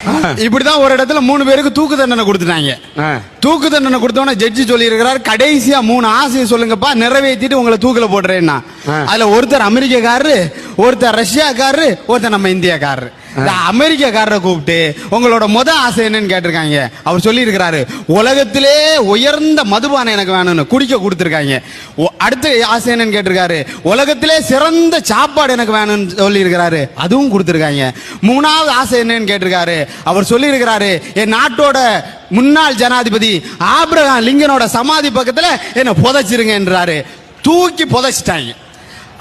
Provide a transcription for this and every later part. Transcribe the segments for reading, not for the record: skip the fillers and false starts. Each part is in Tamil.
இப்படிதான் ஒரு இடத்துல 3 பேருக்கு தூக்கு தண்டனை கொடுத்துட்டாங்க. தூக்கு தண்டனை கொடுத்தோன்னா ஜட்ஜி சொல்லி இருக்கிறார், கடைசியா 3 ஆசையை சொல்லுங்கப்பா, நிறைவேற்றிட்டு உங்களை தூக்கில போடுறேன்னா. அதுல ஒருத்தர் அமெரிக்காக்காரரு, ஒருத்தர் ரஷ்யாக்காரரு, ஒருத்தர் நம்ம இந்தியாக்காரரு. அமெரிக்காக்காரரை கூப்பிட்டு உங்களோட ஆசை என்னன்னு கேட்டிருக்காங்க. அவர் சொல்லி இருக்கிறாரு, உலகத்திலே உயர்ந்த மதுபானம் எனக்கு வேணும்னு குடிக்க கொடுத்திருக்காங்க. அடுத்த ஆசை என்னன்னு கேட்டிருக்காரு, உலகத்திலே சிறந்த சாப்பாடு எனக்கு வேணும்னு சொல்லி இருக்கிறாரு, அதுவும் கொடுத்திருக்காங்க. 3வது ஆசை என்னன்னு கேட்டிருக்காரு. அவர் சொல்லி இருக்கிறாரு, என் நாட்டோட முன்னாள் ஜனாதிபதி ஆபிரகாம் லிங்கனோட சமாதி பக்கத்துல என்ன புதைச்சிருங்க என்றாரு. தூக்கி புதைச்சிட்டாங்க.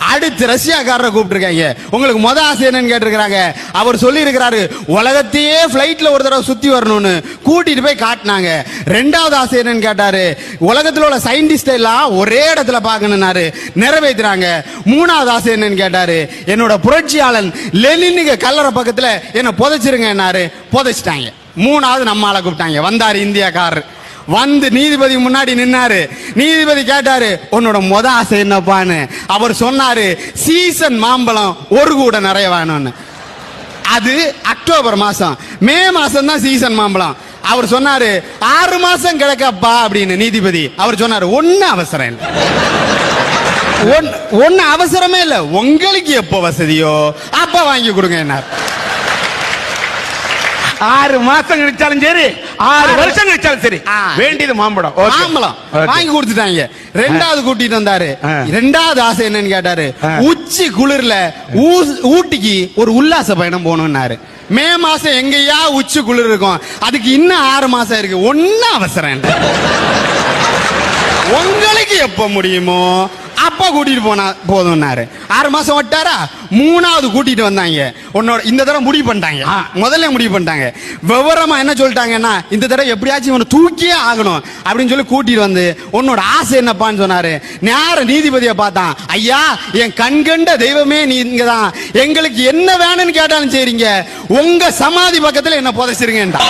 அடுத்து ரஷ்யாக்காரரை கூப்பிட்டுருக்காங்க, உங்களுக்கு ஆசை என்னன்னு கேட்டிருக்கிறாங்க. அவர் சொல்லி இருக்கிறாரு, உலகத்தையே பிளைட்ல ஒரு தடவை சுத்தி வரணும்னு கூட்டிட்டு போய் காட்டினாங்க. 2வது ஆசை என்னன்னு கேட்டாரு, உலகத்தில் உள்ள சயின்டிஸ்ட் எல்லாம் ஒரே இடத்துல பார்க்கணும்னாரு, நிறைவேற்றுறாங்க. 3வது ஆசை என்னன்னு கேட்டாரு, என்னோட புரட்சியாளன் லெனின் கல்லறை பக்கத்துல என்ன புதைச்சிருங்கன்னாரு, புதைச்சிட்டாங்க. 3வது நம்ம ஆளை கூப்பிட்டாங்க. வந்தாரு இந்தியாக்காரர், வந்து நீதிபதி முன்னாடி நின்னாரு. நீதிபதி கேட்டாரு, உன்னோட ஆசை என்னப்பான்னு. அவர் சொன்னாரு, சீசன் மாம்பழம் ஒரு கூட நிறைய வேணும்னு. அது அக்டோபர் மாசம், மே மாசம் தான் சீசன் மாம்பழம். அவர் சொன்னாரு, 6 மாசம் கிடைக்கப்பா அப்படின்னு. நீதிபதி அவர் சொன்னாரு, ஒன்னும் அவசரம் இல்லை, ஒன்னு அவசரமே இல்ல, உங்களுக்கு எப்போ வசதியோ அப்ப வாங்கி கொடுங்க என்ன. 6 மாசம் கழிச்சாலும் சரி, 6 வருஷம் கழிச்சாலும் சரி, வேண்டியது மாம்பழம் வாங்கி கொடுத்துட்டாங்க. 2வது கூட்டிட்டு வந்தாரு. 2வது ஆசை என்னன்னு கேட்டாரு, உச்சி குளிர்ல ஊட்டிக்கு ஒரு உல்லாச பயணம் போகணும்னாரு. மே மாசம் எங்கயா உச்சி குளிர் இருக்கும், அதுக்கு இன்னும் 6 மாசம் இருக்கு, ஒன்னும் அவசரம் இல்லை, உங்களுக்கு எப்ப முடியுமோ அப்பா கூட்டிட்டு போனா போதும்னாரு. 6 மாசம் விட்டாரா. 3வது கூட்டிட்டு வந்தாங்க. உன்னோட இந்த தடவை முடிவு பண்ணிட்டாங்க, முதல்ல முடிவு பண்ணிட்டாங்க. விவரமா என்ன சொல்லிட்டாங்கன்னா, இந்த தடவை எப்படியாச்சும் இவனை தூக்கியே ஆகணும் அப்படின்னு சொல்லி கூட்டிட்டு வந்து, உன்னோட ஆசை என்னப்பான்னு சொன்னாரு. நேர நீதிபதியை பார்த்தான். ஐயா, என் கண்கண்ட தெய்வமே நீங்க தான், எங்களுக்கு என்ன வேணும்னு கேட்டாலும் சரிங்க, உங்க சமாதி பக்கத்துல என்ன புதைச்சிருங்கன்றான்.